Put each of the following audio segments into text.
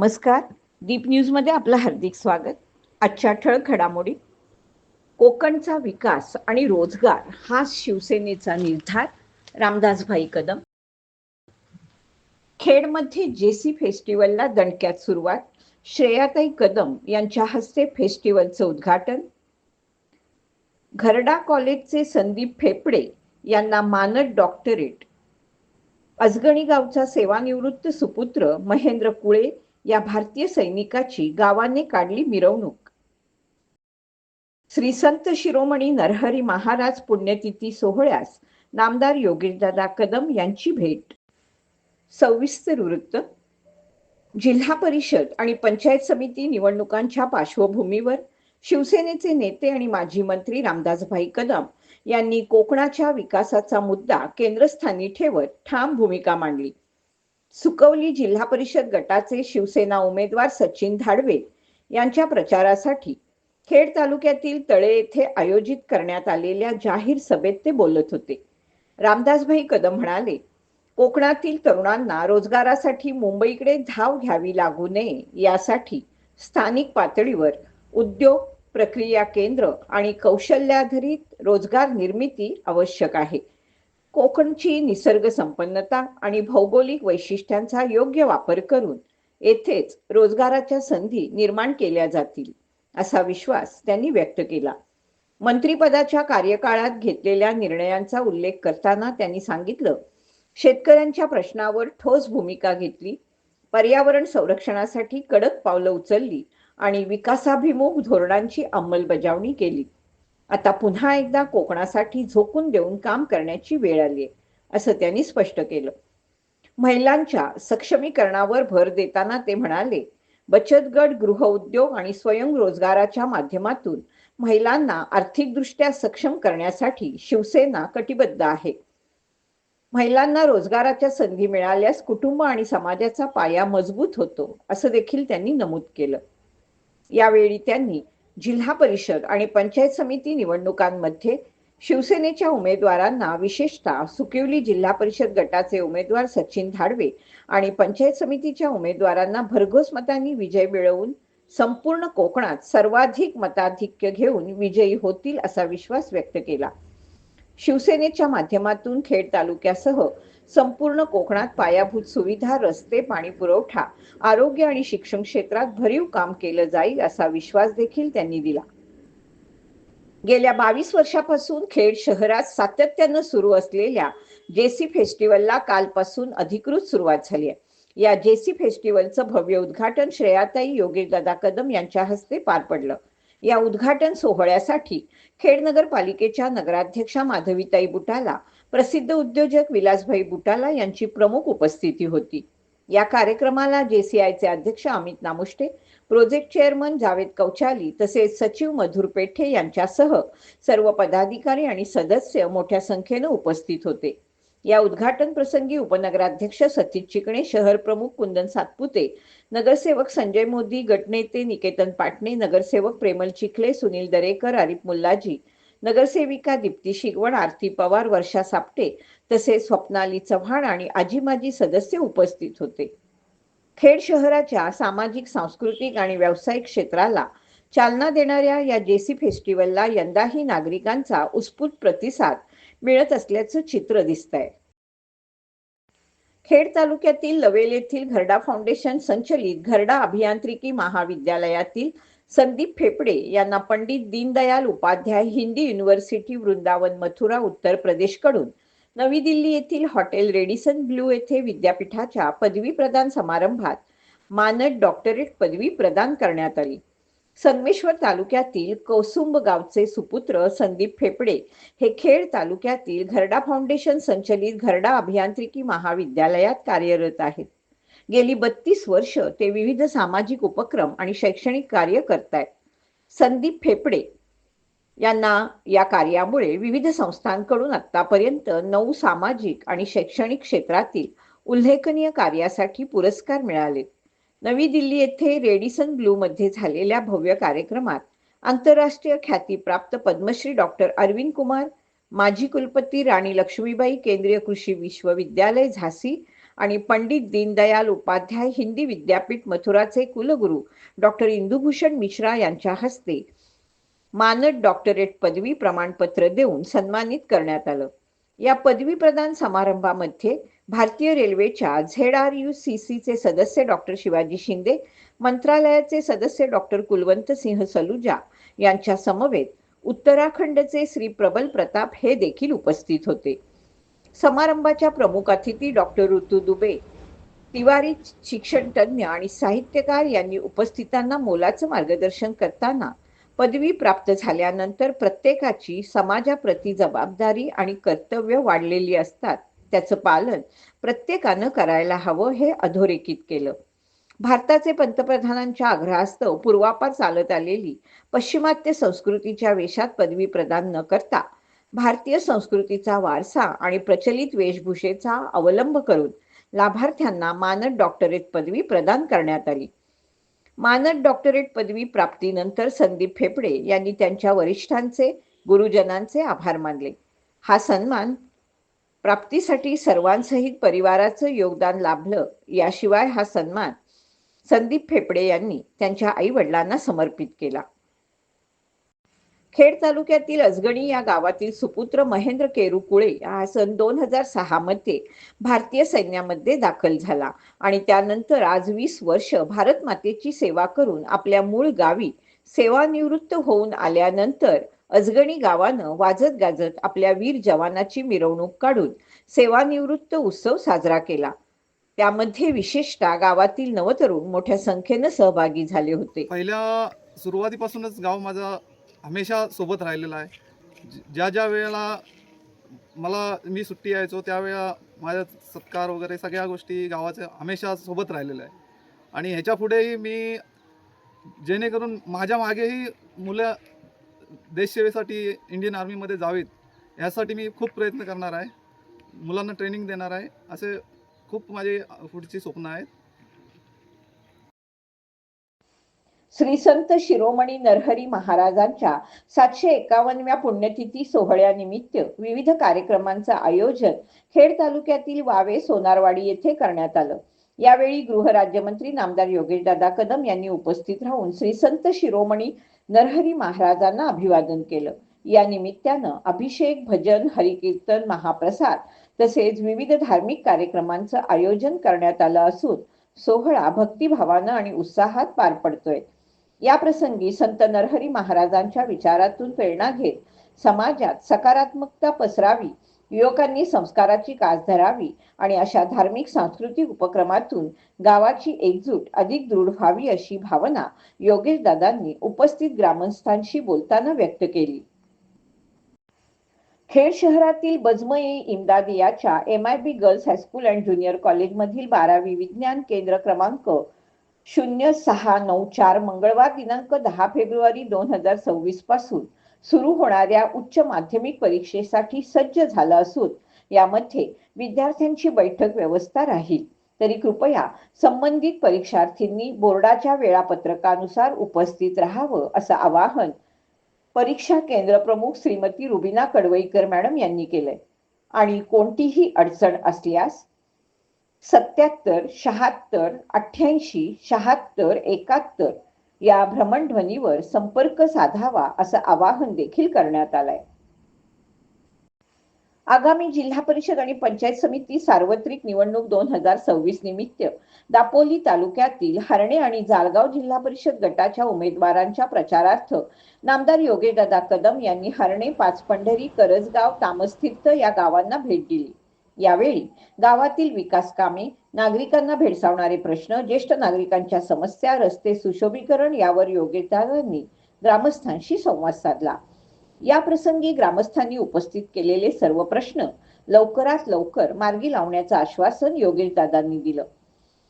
नमस्कार. दीप न्यूजमध्ये आपलं हार्दिक स्वागत. आजच्या ठळक घडामोडी. कोकणचा विकास आणि रोजगार हा शिवसेनेचा निर्धार, रामदासभाई कदम. खेडमध्ये जेसी फेस्टिवलला दणक्यात सुरुवात, श्रेयाताई कदम यांच्या हस्ते फेस्टिवलचं उद्घाटन. घरडा कॉलेजचे संदीप फेपडे यांना मानद डॉक्टरेट. अजगणी गावचा सेवानिवृत्त सुपुत्र महेंद्र कुळे या भारतीय सैनिकाची गावाने काढली मिरवणूक. श्री संत शिरोमणी नरहरी महाराज पुण्यतिथी सोहळ्यास नामदार योगेशदादा कदम यांची भेट. सविस्तर वृत्त. जिल्हा परिषद आणि पंचायत समिती निवडणुकांच्या पार्श्वभूमीवर शिवसेनेचे नेते आणि माजी मंत्री रामदासभाई कदम यांनी कोकणाच्या विकासाचा मुद्दा केंद्रस्थानी ठेवत ठाम भूमिका मांडली. सुकवली जिल्हा परिषद गटाचे शिवसेना उमेदवार सचिन धाडवे यांच्या प्रचारासाठी खेड तालुक्यातील तळे येथे आयोजित करण्यात आलेल्या जाहीर सभेत ते बोलत होते. रामदासभाई कदम म्हणाले, कोकणातील तरुणांना रोजगारासाठी मुंबईकडे धाव घ्यावी लागू नये यासाठी स्थानिक पातळीवर उद्योग, प्रक्रिया केंद्र आणि कौशल्याधारित रोजगार निर्मिती आवश्यक आहे. कोकणची निसर्ग संपन्नता आणि भौगोलिक वैशिष्ट्यांचा योग्य वापर करून येथेच रोजगाराच्या संधी निर्माण केल्या जातील, असा विश्वास त्यांनी व्यक्त केला. मंत्रिपदाच्या कार्यकाळात घेतलेल्या निर्णयांचा उल्लेख करताना त्यांनी सांगितलं, शेतकऱ्यांच्या प्रश्नावर ठोस भूमिका घेतली, पर्यावरण संरक्षणासाठी कडक पावलं उचलली आणि विकासाभिमुख धोरणांची अंमलबजावणी केली. आता पुन्हा एकदा कोकणासाठी झोकून देऊन काम करण्याची वेळ आली आहे, असं त्यांनी स्पष्ट केलं. महिलांच्या सक्षमीकरणावर भर देताना ते म्हणाले, बचत गट, गृहउद्योग आणि स्वयंरोजगाराच्या माध्यमातून महिलांना आर्थिकदृष्ट्या सक्षम करण्यासाठी शिवसेना कटिबद्ध आहे. महिलांना रोजगाराच्या संधी मिळाल्यास कुटुंब आणि समाजाचा पाया मजबूत होतो, असं देखील त्यांनी नमूद केलं. यावेळी त्यांनी जिल्हा परिषद आणि पंचायत समिती निवडणुकांमध्ये शिवसेनेच्या उमेदवारांना, विशेषतः सुकिवली जिल्हा परिषद गटाचे उमेदवार सचिन धाडवे आणि पंचायत समितीच्या उमेदवारांना भरघोस मतांनी विजय मिळवून संपूर्ण कोकणात सर्वाधिक मताधिक्य घेऊन विजयी होतील असा विश्वास व्यक्त केला. शिवसेनेच्या माध्यमातून खेड तालुक्यासह संपूर्ण कोकणात पायाभूत सुविधा, रस्ते, पाणी पुरवठा, आरोग्य आणि शिक्षण क्षेत्रात भरीव काम केलं जाईल असा विश्वास देखील त्यांनी दिला. गेल्या 22 वर्षापासून खेड शहरात सातत्यानं सुरू असलेल्या जेसी फेस्टिवलला कालपासून अधिकृत सुरुवात झाली आहे. या जेसी फेस्टिवलचं भव्य उद्घाटन श्रेयाताई योगेशदादा कदम यांच्या हस्ते पार पडलं. या उद्घाटन सोहळ्यासाठी खेड नगरपालिकेच्या नगराध्यक्षा माधवीताई बुटाला, प्रसिद्ध उद्योजक विलासभाई बुटाला यांची प्रमुख उपस्थिती होती. या कार्यक्रमाला जेसीआयचे अध्यक्ष अमित नामुष्टे, प्रोजेक्ट चेअरमन जावेद कौचाली तसेच सचिव मधुर पेठे यांच्यासह सर्व पदाधिकारी आणि सदस्य मोठ्या संख्येने उपस्थित होते. या उद्घाटन प्रसंगी उपनगराध्यक्ष सतीश चिकणे, शहर प्रमुख कुंदन सातपुते, नगरसेवक संजय मोदी, गटनेते निकेतन पाटणे, नगरसेवक प्रेमल चिखले, सुनील दरेकर, आरिफ मुल्लाजी, नगरसेविका दीप्ती शिगवण, आरती पवार, वर्षा सापटे तसेच स्वप्नाली चव्हाण आणि आजी माजी सदस्य उपस्थित होते. खेड शहराच्या सामाजिक, सांस्कृतिक आणि व्यावसायिक क्षेत्राला चालना देणाऱ्या या जेसी फेस्टिवलला यंदाही नागरिकांचा उत्स्फूर्त प्रतिसाद मिळत असल्याचं चित्र दिसतंय. खेड तालुक्यातील लवेल येथील घरडा फाउंडेशन संचलित घरडा अभियांत्रिकी महाविद्यालयातील संदीप फेपडे यांना पंडित दीनदयाल उपाध्याय हिंदी युनिव्हर्सिटी वृंदावन मथुरा उत्तर प्रदेशकडून नवी दिल्ली येथील हॉटेल रेडिसन ब्लू येथे विद्यापीठाच्या पदवी प्रदान समारंभात मानद डॉक्टरेट पदवी प्रदान करण्यात आली. संगमेश्वर तालुक्यातील कौसुंब गावचे सुपुत्र संदीप फेपडे हे खेड तालुक्यातील घरडा फाउंडेशन संचलित घरडा अभियांत्रिकी महाविद्यालयात कार्यरत आहेत. गेली 32 वर्ष ते विविध सामाजिक उपक्रम आणि शैक्षणिक कार्य करतायत. संदीप फेपडे यांना या कार्यामुळे विविध संस्थांकडून आतापर्यंत 9 सामाजिक आणि शैक्षणिक क्षेत्रातील उल्लेखनीय कार्यासाठी पुरस्कार मिळाले. नवी दिल्ली येथे रेडिसन ब्लू मध्ये झालेल्या भव्य कार्यक्रमात आंतरराष्ट्रीय ख्यातीप्राप्त पद्मश्री डॉक्टर अरविंद कुमार, माजी कुलपती राणी लक्ष्मीबाई केंद्रीय कृषी विश्वविद्यालय झाशी आणि पंडित दीनदयाल उपाध्याय हिंदी विद्यापीठ मथुराचे कुलगुरू डॉक्टर इंदुभूषण मिश्रा यांच्या हस्ते मानद डॉक्टरेट पदवी प्रमाणपत्र देऊन सन्मानित करण्यात आलं. या पदवी प्रदान समारंभामध्ये भारतीय रेल्वेच्या ZRUCCचे सदस्य डॉक्टर शिवाजी शिंदे, मंत्रालयाचे सदस्य डॉक्टर कुलवंत सिंह सलुजा यांच्या समवेत उत्तराखंडचे श्री प्रबल प्रताप हे देखील उपस्थित होते. समारंभाच्या प्रमुख अतिथी डॉक्टर ऋतू दुबे, तिवारी शिक्षण तज्ज्ञ आणि साहित्यकार यांनी उपस्थितांना मोलाचं मार्गदर्शन करताना पदवी प्राप्त झाल्यानंतर प्रत्येकाची समाजाप्रती जबाबदारी आणि कर्तव्य वाढलेली असतात, त्याचं पालन प्रत्येकानं करायला हवं हे अधोरेखित केलं. भारताचे पंतप्रधानांच्या आग्रहास्तव पूर्वापार चालत आलेली पश्चिमात्य संस्कृतीच्या वेशात पदवी प्रदान न करता भारतीय संस्कृतीचा वारसा आणि प्रचलित वेशभूषेचा अवलंब करून लाभार्थ्यांना मानद डॉक्टरेट पदवी प्रदान करण्यात आली. मानद डॉक्टरेट पदवी प्राप्तीनंतर संदीप फेफडे यांनी त्यांच्या वरिष्ठांचे, गुरुजनांचे आभार मानले. हा सन्मान प्राप्तीसाठी सर्वांसहित परिवाराचं योगदान लाभलं. याशिवाय हा सन्मान संदीप फेफडे यांनी त्यांच्या आई वडिलांना समर्पित केला. खेड तालुक्यातील अजगणी या गावातील सुपुत्र महेंद्र केरुकुळे हा सन 2006 मध्ये भारतीय सैन्यामध्ये दाखल झाला आणि त्यानंतर आज 20 वर्ष भारत मातेची सेवा करून आपल्या मूळ गावी सेवानिवृत्त होऊन आल्यानंतर अजगणी गावानं वाजत गाजत आपल्या वीर जवानाची मिरवणूक काढून सेवानिवृत्त उत्सव साजरा केला. त्यामध्ये विशेषतः गावातील नवतरुण मोठ्या संख्येनं सहभागी झाले होते. पहिल्या सुरुवातीपासूनच गाव माझा हमेशा सोबत राहिलेला आहे. ज्या वेळेला मी सुट्टी यायचो त्यावेळेला माझ्या सत्कार वगैरे सगळ्या गोष्टी गावाच्या हमेशा सोबत राहिलेल्या आहे. आणि ह्याच्या पुढेही मी जेणेकरून माझ्या मागेही मुलं देशसेवेसाठी इंडियन आर्मीमध्ये जावीत यासाठी मी खूप प्रयत्न करणार आहे. मुलांना ट्रेनिंग देणार आहे. असे खूप माझे पुढची स्वप्न आहेत. श्री संत शिरोमणी नरहरी महाराजांच्या 751व्या पुण्यतिथी सोहळ्यानिमित्त विविध कार्यक्रमांचं आयोजन खेड तालुक्यातील वावे सोनारवाडी येथे करण्यात आलं. यावेळी गृहराज्यमंत्री नामदार योगेशदादा कदम यांनी उपस्थित राहून श्री संत शिरोमणी नरहरी महाराजांना अभिवादन केलं. या निमित्तानं अभिषेक, भजन, हरिकीर्तन, महाप्रसाद तसेच विविध धार्मिक कार्यक्रमांचं आयोजन करण्यात आलं असून सोहळा भक्तिभावानं आणि उत्साहात पार पडतोय. या प्रसंगी संत नरहरी महाराजांच्या विचारातून प्रेरणा घेत समाजात सकारात्मकता पसरावी, युवकांनी संस्काराची कास धरावी आणि अशा धार्मिक सांस्कृतिक उपक्रमातून गावाची एकजूट अधिक दृढ व्हावी अशी भावना योगेशदादांनी उपस्थित ग्रामस्थांशी बोलताना व्यक्त केली. खेड शहरातील बजमई इमदादियाच्या MIB girls high school and junior कॉलेजमधील 12वी विज्ञान केंद्र क्रमांक 0694 मंगळवार दिनांक 10 फेब्रुवारी 2026 पासून सुरू होणाऱ्या उच्च माध्यमिक परीक्षेसाठी सज्ज झाला असून यामध्ये विद्यार्थ्यांची बैठक व्यवस्था राहील. तरी कृपया संबंधित परीक्षार्थींनी बोर्डाच्या वेळापत्रकानुसार उपस्थित राहावं असं आवाहन परीक्षा केंद्र प्रमुख श्रीमती रुबिना कडवईकर मॅडम यांनी केलंय. आणि कोणतीही अडचण असल्यास 77 76 88 76 71 या भ्रमणध्वनीवर संपर्क साधावा असं आवाहन देखील करण्यात आलंय. आगामी जिल्हा परिषद आणि पंचायत समिती सार्वत्रिक निवडणूक 2026 निमित्त दापोली तालुक्यातील हरणे आणि जाळगाव जिल्हा परिषद गटाच्या उमेदवारांच्या प्रचारार्थ नामदार योगेशदादा कदम यांनी हरणे, पाचपंढरी, करजगाव, तामसतीर्थ या गावांना भेट दिली. यावेळी गावातील विकास कामे, नागरिकांना भेडसावणारे प्रश्न, ज्येष्ठ नागरिकांच्या समस्या, रस्ते सुशोभीकरण यावर योगेशदादांनी ग्रामस्थांशी संवाद साधला. या प्रसंगी ग्रामस्थांनी उपस्थित केलेले सर्व प्रश्न लवकरात लवकर मार्गी लावण्याचं आश्वासन योगेशदादांनी दिलं.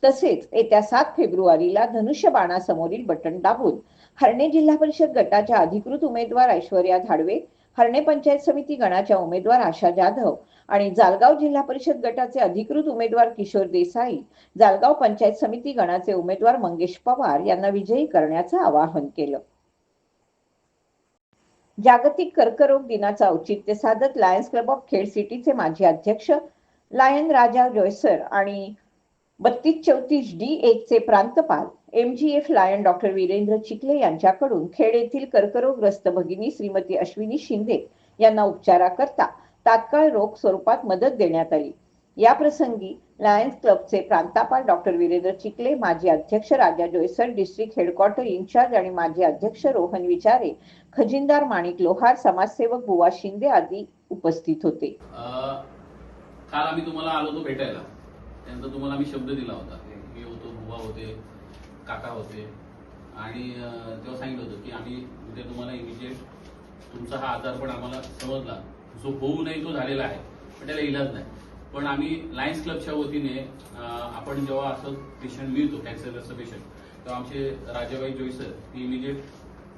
तसेच येत्या 7 फेब्रुवारीला धनुष्यबाणासमोरील बटन दाबून हरणे जिल्हा परिषद गटाच्या अधिकृत उमेदवार ऐश्वर्या धाडवे, हरणे पंचायत समिती गणाच्या उमेदवार आशा जाधव आणि जाळगाव जिल्हा परिषद गटाचे अधिकृत उमेदवार किशोर देसाई, जाळगाव पंचायत समिती गणाचे उमेदवार मंगेश पवार यांना विजयी करण्याचं आवाहन केलं. जागतिक कर्करोग दिनाचं औचित्य साधत लायन्स क्लब ऑफ खेड सिटीचे माजी अध्यक्ष लायन राजा जोयसर आणि 3234D1 चे प्रांतपाल MGF Lion doctor Virendra Chikhale यांच्याकडून खेड येथील कर्करोगग्रस्त भगिनी श्रीमती अश्विनी शिंदे यांना उपचाराकरता तात्काळ रोख स्वरूपात मदत देण्यात आली। या प्रसंगी लायन्स क्लबचे प्रांतपाल डॉक्टर वीरेंद्र चिखले, माजी अध्यक्ष राजा जोयसर, डिस्ट्रिक्ट हेडक्वार्टर इंचार्ज आणि माजी अध्यक्ष रोहन विचारे, खजिनदार माणिक लोहार, समाजसेवक बुवा शिंदे आदी उपस्थित होते। काल आम्ही तुम्हाला आलो होतो भेटायला, त्यानंतर तुम्हाला आम्ही शब्द दिला होता, मी होतो, बुवा होते, काका होते आणि तेव्हा सांगितलं होतं की आम्ही उद्या तुम्हाला इमिजिएट तुमचा हा आजार पण आम्हाला समजला, जो होऊ नये तो झालेला आहे, पण त्याला इलाज नाही। पण आम्ही लायन्स क्लबच्या वतीने आपण जेव्हा असं पेशंट मिळतो कॅन्सरचं पेशंट, तेव्हा आमचे राजाबाई जोयसर ती इमिजिएट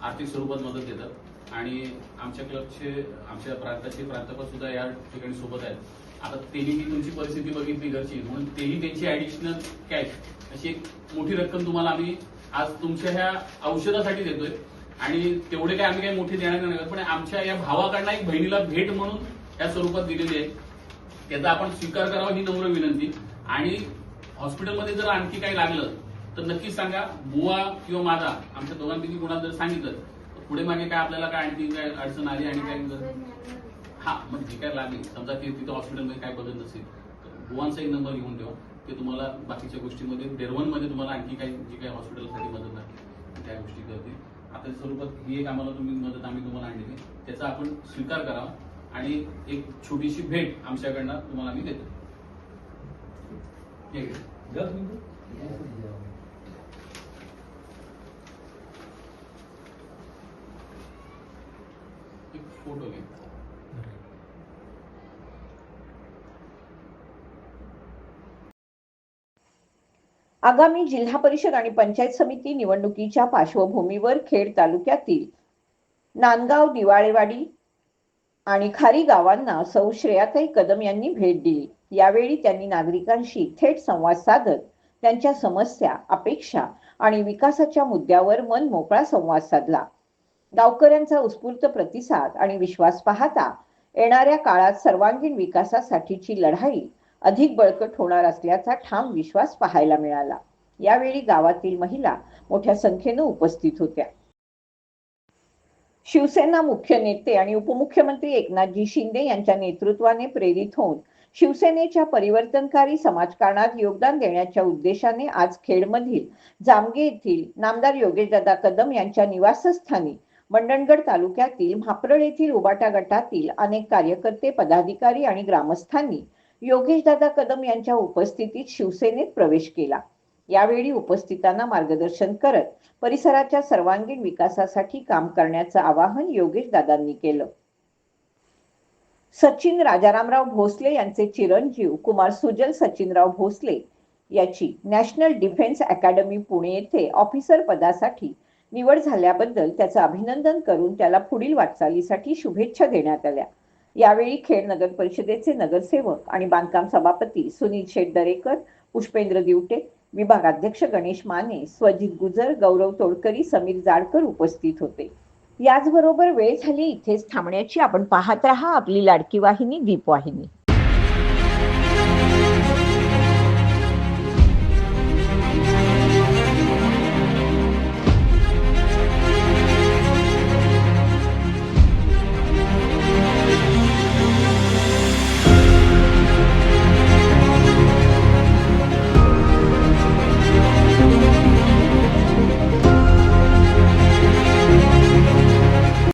आर्थिक स्वरूपात मदत देतात आणि आमच्या क्लबचे, आमच्या प्रांताचे प्रांतपाल सुद्धा या ठिकाणी सोबत आहेत। आता तेही तुमची परिस्थिती बघितली घरची, म्हणून तेही त्यांची ऍडिशनल कॅश अशी एक मोठी रक्कम तुम्हाला आम्ही आज तुमच्या ह्या औषधासाठी देतोय आणि तेवढे काय आम्ही काही मोठी देणार नाही, पण आमच्या या भावाकडनं एक बहिणीला भेट म्हणून या स्वरूपात दिलेली आहे, त्याचा आपण स्वीकार करावा ही नम्र विनंती। आणि हॉस्पिटलमध्ये जर आणखी काही लागलं तर नक्कीच सांगा, बुवा किंवा माझा आमच्या दोघांपैकी कोणाला जर सांगितलं तर पुढे मागे काय आपल्याला काय आणखी काय अडचण आली आणि काय हा मग जे काय लागेल, समजा की तिथं हॉस्पिटलमध्ये काय बदल नसेल तर बुवांचा एक नंबर घेऊन ठेवा, ते तुम्हाला बाकीच्या गोष्टीमध्ये डेरवनमध्ये तुम्हाला आणखी काही जी काही हॉस्पिटलसाठी मदत लागेल त्या गोष्टी करतील। आता स्वरूपात ही एक आम्हाला तुम्ही मदत आम्ही तुम्हाला आणली, त्याचा आपण स्वीकार करावा आणि एक छोटीशी भेट आमच्याकडनं तुम्हाला आम्ही देतो। एक फोटो घे। आगामी जिल्हा परिषद आणि पंचायत समिती निवडणुकीच्या पार्श्वभूमीवर खेड तालुक्यातील नांदगाव, दिवाळेवाडी आणि खारी गावांना सौ श्रेयाताई कदम यांनी भेट दिली। यावेळी त्यांनी नागरिकांशी थेट संवाद साधत त्यांच्या समस्या, अपेक्षा आणि विकासाच्या मुद्द्यावर मन मोकळा संवाद साधला। गावकऱ्यांचा उत्स्फूर्त प्रतिसाद आणि विश्वास पाहता येणाऱ्या काळात सर्वांगीण विकासासाठीची लढाई अधिक बळकट होणार असल्याचा ठाम विश्वास पाहायला मिळाला। यावेळी गावातील महिला मोठ्या संख्येने उपस्थित होत्या। शिवसेना मुख्य नेते आणि उपमुख्यमंत्री एकनाथजी शिंदे यांच्या नेतृत्वाने प्रेरित होऊन शिवसेनेच्या परिवर्तनकारी समाजकारणात योगदान देण्याच्या उद्देशाने आज खेडमधील जामगे येथील नामदार योगेशदादा कदम यांच्या निवासस्थानी मंडणगड तालुक्यातील म्हाप्रळ येथील उबाटा गटातील अनेक कार्यकर्ते, पदाधिकारी आणि ग्रामस्थांनी योगेशदादा कदम यांच्या उपस्थितीत शिवसेनेत प्रवेश केला। यावेळी उपस्थितांना मार्गदर्शन करत परिसराच्या सर्वांगीण विकासासाठी काम करण्याचं आवाहन योगेशदादांनी केलं। सचिन राजारामराव भोसले यांचे चिरंजीव कुमार सुजल सचिनराव भोसले याची नॅशनल डिफेन्स अकॅडमी पुणे येथे ऑफिसर पदासाठी निवड झाल्याबद्दल त्याचं अभिनंदन करून त्याला पुढील वाटचालीसाठी शुभेच्छा देण्यात आल्या। यावेळी खेड नगर परिषदेचे नगरसेवक आणि बांधकाम सभापती सुनील शेठ दरेकर, पुष्पेंद्र दिवटे, विभागाध्यक्ष गणेश माने, स्वजित गुजर, गौरव तोडकरी, समीर जाडकर उपस्थित होते। याचबरोबर वेळ झाली इथेच थांबण्याची। आपण पाहत रहा आपली लाडकी वाहिनी दीपवाहिनी।